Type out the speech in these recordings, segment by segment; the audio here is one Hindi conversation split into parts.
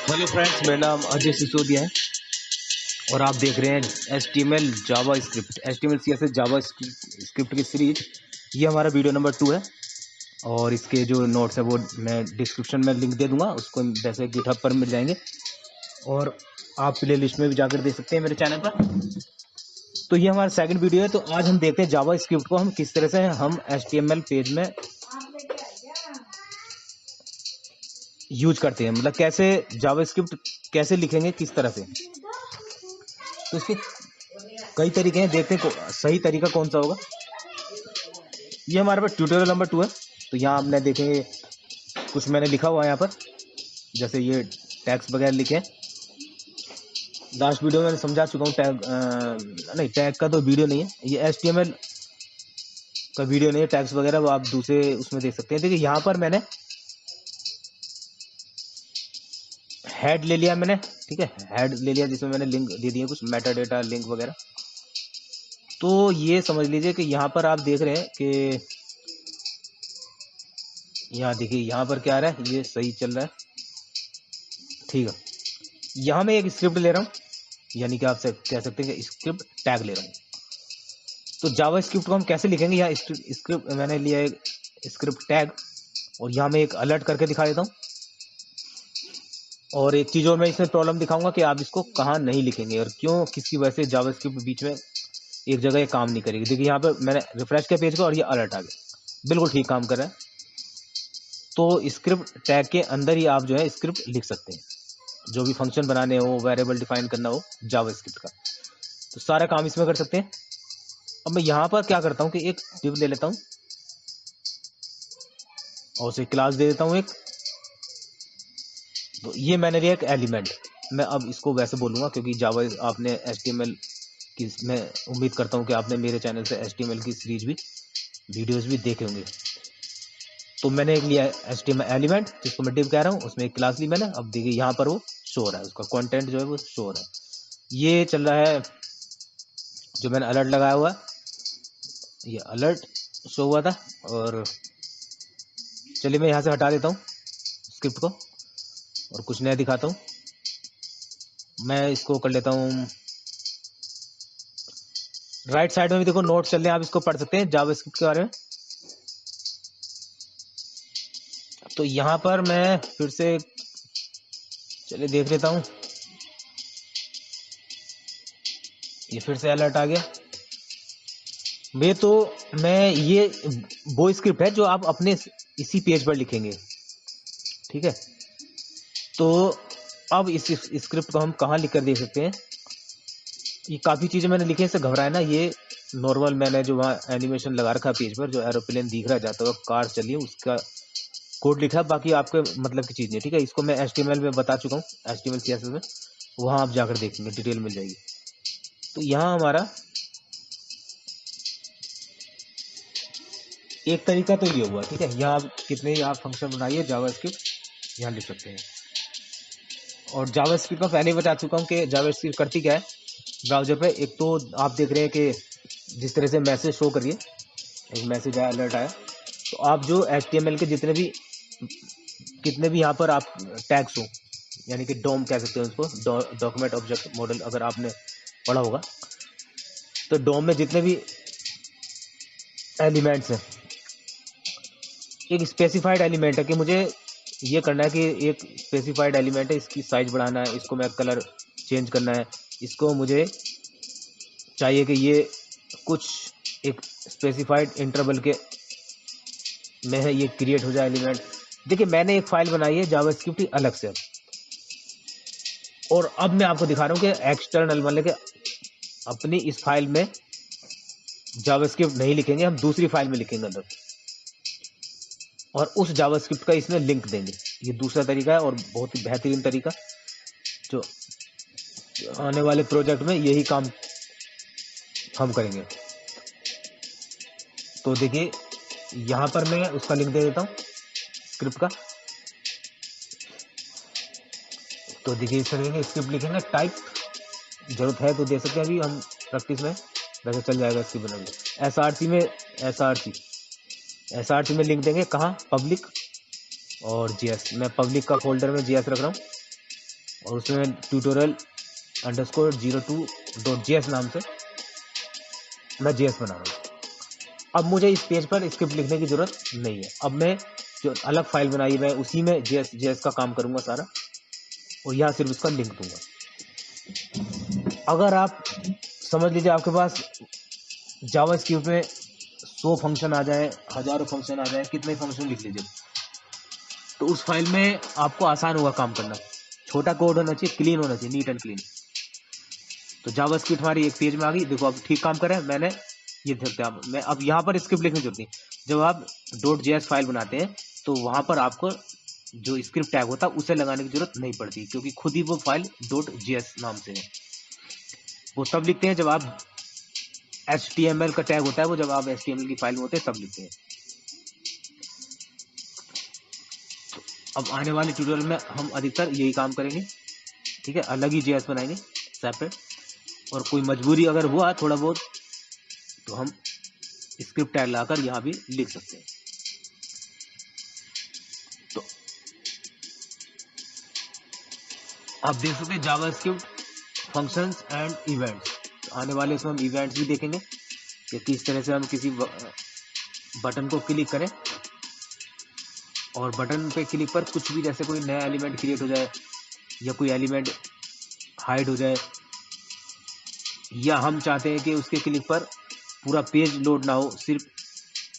हेलो फ्रेंड्स, मेरा नाम अजय सिसोदिया है और आप देख रहे हैं HTML जावा स्क्रिप्ट HTML CSS जावा स्क्रिप्ट की सीरीज। ये हमारा वीडियो नंबर 2 है और इसके जो नोट्स है वो मैं डिस्क्रिप्शन में लिंक दे दूंगा, उसको वैसे गिटहब पर मिल जाएंगे और आप प्ले लिस्ट में भी जाकर देख सकते हैं मेरे चैनल पर। तो ये हमारा सेकंड वीडियो है। तो आज हम देखते हैं जावा स्क्रिप्ट को हम किस तरह से हम HTML पेज में यूज करते हैं, मतलब कैसे जावा स्क्रिप्ट कैसे लिखेंगे किस तरह से। तो इसके कई तरीके हैं, देखते हैं सही तरीका कौन सा होगा। ये हमारे पास ट्यूटोरियल नंबर 2 है। तो यहाँ आपने देखेंगे कुछ मैंने लिखा हुआ है यहाँ पर, जैसे ये टैग्स वगैरह लिखे हैं। लास्ट वीडियो में मैंने समझा चुका हूँ। नहीं, टैग का तो वीडियो नहीं है, ये HTML का वीडियो नहीं है। टैग्स वगैरह वो आप दूसरे उसमें देख सकते हैं। देखिए यहाँ पर मैंने हेड ले लिया मैंने, ठीक है, हेड ले लिया जिसमें मैंने लिंक दे दिए, कुछ मेटा डेटा लिंक वगैरह। तो ये समझ लीजिए कि यहाँ पर आप देख रहे हैं कि यहाँ देखिए यहाँ पर क्या आ रहा है, ये सही चल रहा है, ठीक है। यहाँ मैं एक स्क्रिप्ट ले रहा हूँ, यानी कि आप कह सकते हैं कि स्क्रिप्ट टैग ले रहा हूँ। तो जावा स्क्रिप्ट को हम कैसे लिखेंगे, यहाँ स्क्रिप्ट मैंने लिया एक स्क्रिप्ट टैग और यहाँ मैं एक अलर्ट करके दिखा देता हूँ। और एक चीज़ और मैं इसमें प्रॉब्लम दिखाऊंगा कि आप इसको कहाँ नहीं लिखेंगे और क्यों, किसकी वजह से जावा स्क्रिप्ट बीच में एक जगह ये काम नहीं करेगी। देखिए यहाँ पे मैंने रिफ्रेश किया पेज को और ये अलर्ट आ गया, बिल्कुल ठीक काम कर रहा है। तो स्क्रिप्ट टैग के अंदर ही आप जो है स्क्रिप्ट लिख सकते हैं, जो भी फंक्शन बनाने हो, वेरिएबल डिफाइन करना हो जावा स्क्रिप्ट का, तो सारा काम इसमें कर सकते हैं। अब मैं यहाँ पर क्या करता हूँ कि एक डिव ले लेता हूँ और उसे क्लास दे देता हूँ एक। तो ये मैंने लिया एक एलिमेंट, मैं अब इसको वैसे बोलूँगा क्योंकि जावा आपने HTML की, मैं उम्मीद करता हूँ कि आपने मेरे चैनल से HTML की सीरीज भी वीडियोस भी देखे होंगे। तो मैंने एक लिया HTML एलिमेंट जिसको मैं डिव कह रहा हूँ, उसमें एक क्लास ली मैंने। अब देखिए यहाँ पर वो शो हो रहा है, उसका कंटेंट जो है वो शो हो रहा है। ये चल रहा है जो मैंने अलर्ट लगाया हुआ है, ये अलर्ट शो हुआ था। और चलिए मैं यहाँ से हटा देता हूँ स्क्रिप्ट को और कुछ नया दिखाता हूँ। मैं इसको कर लेता हूँ राइट साइड में भी, देखो नोट चल रहे हैं, आप इसको पढ़ सकते हैं जावा स्क्रिप्ट के बारे में। तो यहाँ पर मैं फिर से चलिए देख लेता हूँ, ये फिर से अलर्ट आ गया। मैं ये वो स्क्रिप्ट है जो आप अपने इसी पेज पर लिखेंगे, ठीक है। तो अब इस स्क्रिप्ट को हम कहाँ लिख कर देख सकते हैं। ये काफ़ी चीज़ें मैंने लिखी हैं, इससे घबराए ना। ये नॉर्मल मैंने जो वहाँ एनिमेशन लगा रखा है पेज पर, जो एरोप्लेन दिख रहा है जाता हुआ, कार चलिए, उसका कोड लिखा है, बाकी आपके मतलब की चीज़ नहीं, ठीक है। इसको मैं HTML में बता चुका हूँ, HTML CSS में, वहाँ आप जाकर देखेंगे, डिटेल मिल जाएगी। तो यहाँ हमारा एक तरीका तो ये हुआ, ठीक है। यहाँ आप कितने ही आप फंक्शन बनाइए जावा स्क्रिप्ट यहाँ लिख सकते हैं। और जावा स्क्रिप्ट में पहले ही बता चुका हूँ कि जावा स्क्रिप्ट करती क्या है ब्राउजर पे। एक तो आप देख रहे हैं कि जिस तरह से मैसेज शो करिए, एक मैसेज आया, अलर्ट आया, तो आप जो HTML के कितने भी यहाँ पर आप टैग्स हो, यानी कि डॉम कह सकते हैं उसको, डॉक्यूमेंट ऑब्जेक्ट मॉडल, अगर आपने पढ़ा होगा तो डॉम में जितने भी एलिमेंट्स हैं, एक स्पेसिफाइड एलिमेंट है कि मुझे ये करना है कि एक स्पेसिफाइड एलिमेंट है, इसकी साइज बढ़ाना है, इसको मैं कलर चेंज करना है, इसको मुझे चाहिए कि ये कुछ एक स्पेसिफाइड इंटरवल के में है, ये क्रिएट हो जाए एलिमेंट। देखिए मैंने एक फाइल बनाई है जावास्क्रिप्ट की अलग से, और अब मैं आपको दिखा रहा हूँ कि एक्सटर्नल मतलब कि अपनी इस फाइल में जावास्क्रिप्ट नहीं लिखेंगे, हम दूसरी फाइल में लिखेंगे अंदर, और उस जावास्क्रिप्ट का इसमें लिंक देंगे। ये दूसरा तरीका है और बहुत ही बेहतरीन तरीका, जो आने वाले प्रोजेक्ट में यही काम हम करेंगे। तो देखिए यहाँ पर मैं उसका लिंक दे देता हूँ स्क्रिप्ट का। तो देखिए इस तरह के स्क्रिप्ट लिखेंगे, टाइप जरूरत है तो दे सकते हैं, अभी हम प्रैक्टिस में वैसे चल जाएगा इसकी बनाएंगे। SRC में लिंक देंगे, कहाँ, पब्लिक और GS। मैं पब्लिक का फोल्डर में GS रख रहा हूँ और उसमें tutorial_02.js नाम से मैं JS बना रहा हूँ। अब मुझे इस पेज पर स्क्रिप्ट लिखने की जरूरत नहीं है। अब मैं जो अलग फाइल बनाई मैं उसी में JS का काम करूंगा सारा, और यहाँ सिर्फ उसका लिंक दूंगा। अगर आप समझ लीजिए आपके पास जावास्क्रिप्ट में 100 फंक्शन आ जाए, हजारों फंक्शन आ जाए, कितने फंक्शन लिख लीजिए, तो उस फाइल में आपको आसान होगा काम करना। छोटा कोड होना चाहिए, क्लीन होना चाहिए, नीट एंड क्लीन। तो जावास्क्रिप्ट हमारी एक पेज में आ गई, देखो अब ठीक काम कर रहा है। मैंने ये देखते आप, मैं अब यहाँ पर स्क्रिप्ट लिखने की जरूरत नहीं। जब आप .js फाइल बनाते हैं तो वहां पर आपको जो स्क्रिप्ट टैग होता है उसे लगाने की जरूरत नहीं पड़ती, क्योंकि खुद ही वो फाइल .js नाम से है। वो तब लिखते हैं जब आप HTML का टैग होता है, वो जब आप HTML की फाइल में होते हैं तब लिखते हैं। अब आने वाले ट्यूटोरियल में हम अधिकतर यही काम करेंगे, ठीक है। अलग ही JS बनाएंगे सेपरेट, और कोई मजबूरी अगर हुआ थोड़ा बहुत तो हम स्क्रिप्ट टैग लाकर यहाँ भी लिख सकते हैं। तो आप देख सकते हैं जावास्क्रिप्ट फंक्शंस एंड इवेंट्स। तो आने वाले इसमें हम इवेंट्स भी देखेंगे कि किस तरह से हम किसी बटन को क्लिक करें और बटन पे क्लिक पर कुछ भी, जैसे कोई नया एलिमेंट क्रिएट हो जाए या कोई एलिमेंट हाइड हो जाए, या हम चाहते हैं कि उसके क्लिक पर पूरा पेज लोड ना हो, सिर्फ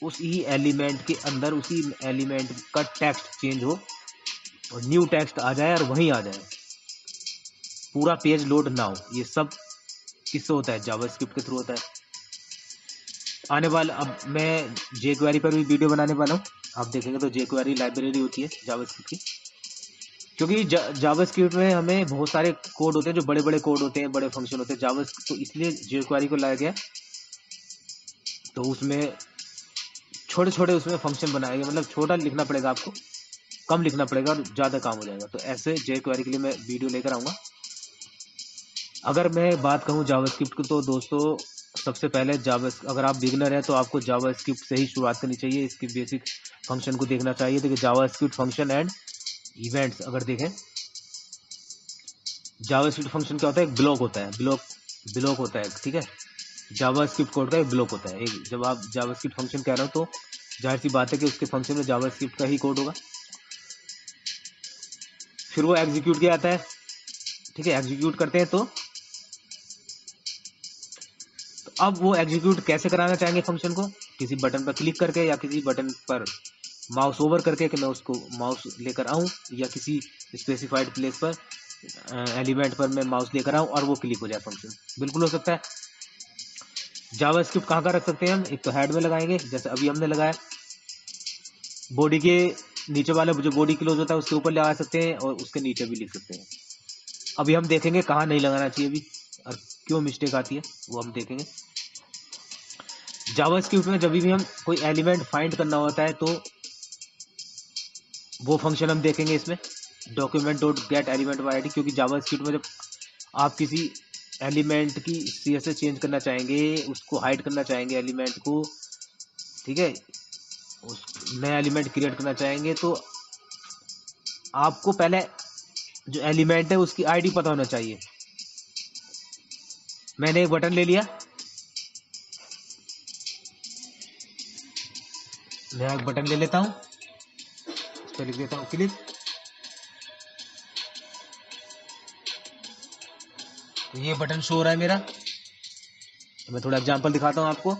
उस ही एलिमेंट के अंदर उसी एलिमेंट का टेक्स्ट चेंज हो और न्यू टेक्स्ट आ जाए और वहीं आ जाए, पूरा पेज लोड ना हो। ये सब किससे होता है? जावास्क्रिप्ट के थ्रू होता है। आने वाला, अब मैं jQuery पर भी वीडियो बनाने वाला हूँ, आप देखेंगे तो jQuery लाइब्रेरी होती है जावास्क्रिप्ट की, क्योंकि जावास्क्रिप्ट में हमें बहुत सारे कोड होते हैं, जो बड़े बड़े कोड होते हैं, बड़े फंक्शन होते हैं जावास्क्रिप्ट, तो इसलिए jQuery को लाया गया। तो उसमें छोटे छोटे उसमें फंक्शन बनाए गए, मतलब छोटा लिखना पड़ेगा आपको, कम लिखना पड़ेगा और ज़्यादा काम हो जाएगा। तो ऐसे jQuery के लिए मैं वीडियो लेकर आऊँगा। अगर मैं बात कहूँ जावास्क्रिप्ट की, तो दोस्तों सबसे पहले अगर आप बिगिनर हैं तो आपको जावास्क्रिप्ट से ही शुरुआत करनी चाहिए। इसकी बेसिक फंक्शन को देखना चाहिए। देखिए जावास्क्रिप्ट फंक्शन एंड इवेंट्स अगर देखें, जावास्क्रिप्ट फंक्शन क्या होता है? एक ब्लॉक होता है, ब्लॉक होता है, ठीक है। जावास्क्रिप्ट कोड का एक ब्लॉक होता है। एक जब आप जावास्क्रिप्ट फंक्शन कह रहे हो तो जाहिर सी बात है कि उसके फंक्शन में जावास्क्रिप्ट का ही कोड होगा। फिर वो एग्जीक्यूट किया जाता है, ठीक है। एग्जीक्यूट करते हैं तो अब वो एग्जीक्यूट कैसे कराना चाहेंगे फंक्शन को? किसी बटन पर क्लिक करके, या किसी बटन पर माउस ओवर करके कि मैं उसको माउस लेकर आऊं, या किसी स्पेसिफाइड प्लेस पर एलिमेंट पर मैं माउस लेकर आऊं और वो क्लिक हो जाए फंक्शन। बिल्कुल हो सकता है। जावास्क्रिप्ट कहाँ रख सकते हैं हम? एक तो हेड में लगाएंगे, जैसे अभी हमने लगाया। बॉडी के नीचे वाला जो बॉडी क्लोज होता है उसके ऊपर लगा सकते हैं, और उसके नीचे भी लिख सकते हैं। अभी हम देखेंगे कहाँ नहीं लगाना चाहिए अभी और क्यों मिस्टेक आती है, वो हम देखेंगे। जावास्क्रिप्ट में जब भी हम कोई एलिमेंट फाइंड करना होता है तो वो फंक्शन हम देखेंगे इसमें, document.getElementById, क्योंकि जावास्क्रिप्ट में जब आप किसी एलिमेंट की CSS चेंज करना चाहेंगे, उसको हाइड करना चाहेंगे एलिमेंट को, ठीक है, उस नया एलिमेंट क्रिएट करना चाहेंगे, तो आपको पहले जो एलिमेंट है उसकी आईडी पता होना चाहिए। मैंने एक बटन ले लिया, मैं एक बटन ले लेता हूं, उस पर लिख देता हूं क्लिक। तो ये बटन शो हो रहा है मेरा। मैं थोड़ा एग्जांपल दिखाता हूं आपको।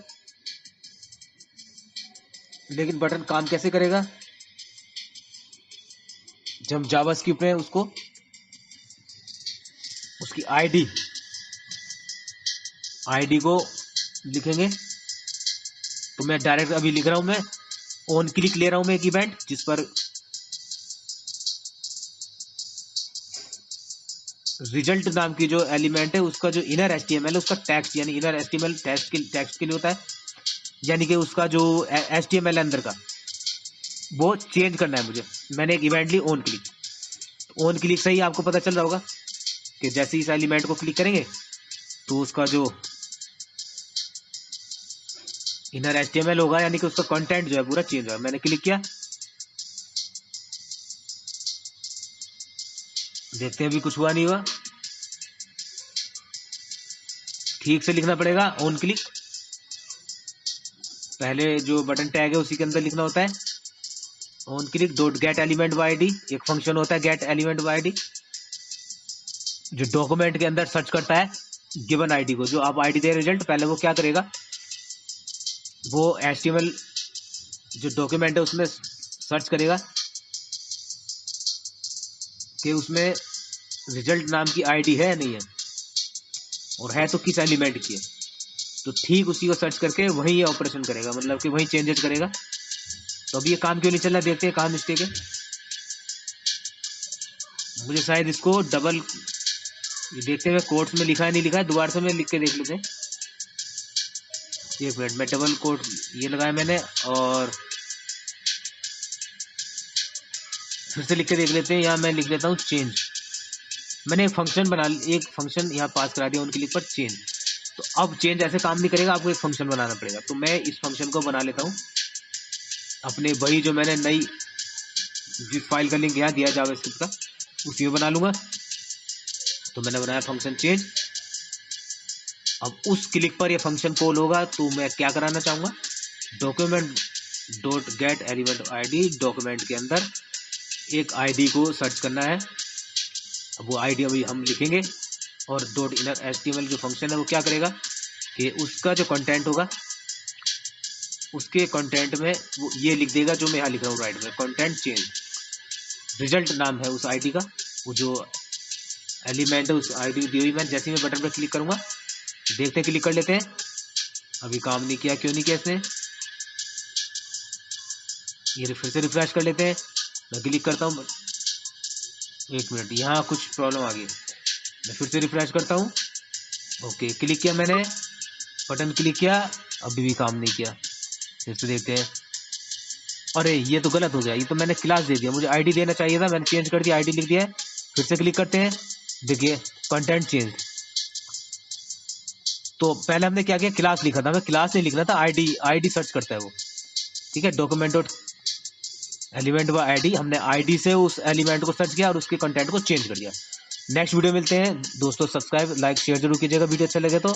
लेकिन बटन काम कैसे करेगा? जब जावास्क्रिप्ट में उसको उसकी आईडी को लिखेंगे, तो मैं डायरेक्ट अभी लिख रहा हूं, मैं ऑन क्लिक ले रहा हूं मैं एक इवेंट जिस पर रिजल्ट नाम की जो एलिमेंट है उसका जो इनर HTML है उसका टेक्स्ट, यानी इनर HTML टेक्स्ट के लिए होता है, यानी कि उसका जो HTML अंदर का वो चेंज करना है मुझे। मैंने एक इवेंट ली ऑन क्लिक। ऑन क्लिक से ही आपको पता चल रहा होगा कि जैसे इस एलिमेंट को क्लिक करेंगे तो उसका जो इनर HTML होगा, यानी कि उसका कंटेंट जो है पूरा चेंज होगा। मैंने क्लिक किया देखते हैं अभी कुछ हुआ नहीं हुआ। ठीक से लिखना पड़ेगा। ऑन क्लिक, पहले जो बटन टैग है उसी के अंदर लिखना होता है। On click dot gate element by ID, एक फंक्शन होता है गेट एलिमेंट बाय आईडी, जो डॉक्यूमेंट के अंदर सर्च करता है गिवन आईडी को। जो आप आईडी दे रिजल्ट, पहले वो क्या करेगा, वो HTML जो डॉक्यूमेंट है उसमें सर्च करेगा कि उसमें रिजल्ट नाम की आईडी है या नहीं है, और है तो किस एलिमेंट की है। तो ठीक उसी को सर्च करके वहीं ये ऑपरेशन करेगा, मतलब कि वहीं चेंजेस करेगा। तो अभी ये काम क्यों नहीं चल रहा, देखते हैं कहाँ मिस्टेक है। मुझे शायद इसको डबल, ये देखते हुए कोट्स में लिखा है नहीं लिखा है, दोबारा से मैं लिख के देख लेते हैं। एक मिनट, मैं डबल कोट ये लगाया मैंने, और फिर से लिख के देख लेते हैं। यहाँ मैं लिख लेता हूँ चेंज। मैंने एक फंक्शन यहाँ पास करा दिया उनके लिए पर चेंज। तो अब चेंज ऐसे काम नहीं करेगा, आपको एक फंक्शन बनाना पड़ेगा। तो मैं इस फंक्शन को बना लेता हूँ अपने, वही जो मैंने नई जिस फाइल का लिंक यहाँ दिया जावास्क्रिप्ट का, उसी में बना लूंगा। तो मैंने बनाया फंक्शन चेंज। अब उस क्लिक पर ये फंक्शन कॉल होगा। तो मैं क्या कराना चाहूँगा, document dot gate element ID, document के अंदर एक आईडी को सर्च करना है। अब वो आईडी अभी हम लिखेंगे, और डॉट इनर HTML जो फंक्शन है वो क्या करेगा कि उसका जो कंटेंट होगा उसके कंटेंट में वो ये लिख देगा जो मैं यहाँ लिख रहा हूँ राइट में, कंटेंट चेंज। रिजल्ट नाम है उस आईडी का, वो जो एलिमेंट है उस आईडी दी हुई। मैं जैसे ही मैं बटन पर क्लिक करूंगा, देखते हैं, क्लिक कर लेते हैं। अभी काम नहीं किया, क्यों नहीं किया इसने। ये फिर से रिफ्रेश कर लेते हैं। मैं क्लिक करता हूँ, एक मिनट, यहाँ कुछ प्रॉब्लम आ गई। मैं फिर से रिफ्रेश करता हूँ। ओके, क्लिक किया मैंने, बटन क्लिक किया, अभी भी काम नहीं किया। फिर से देखते हैं। अरे ये तो गलत हो गया, ये तो मैंने क्लास दे दिया, मुझे आईडी देना चाहिए था, मैंने चेंज कर दिया, आईडी लिख दिया है। फिर से क्लिक करते हैं, देखिए कंटेंट चेंज। तो पहले हमने क्या किया, क्लास लिखा था, मैं क्लास नहीं लिखना था, आईडी सर्च करता है वो। ठीक है, डॉक्यूमेंट डॉट एलिमेंट व आईडी, हमने आईडी से उस एलिमेंट को सर्च किया और उसके कंटेंट को चेंज कर दिया। नेक्स्ट वीडियो मिलते हैं दोस्तों। सब्सक्राइब लाइक शेयर जरूर कीजिएगा वीडियो अच्छा लगे तो।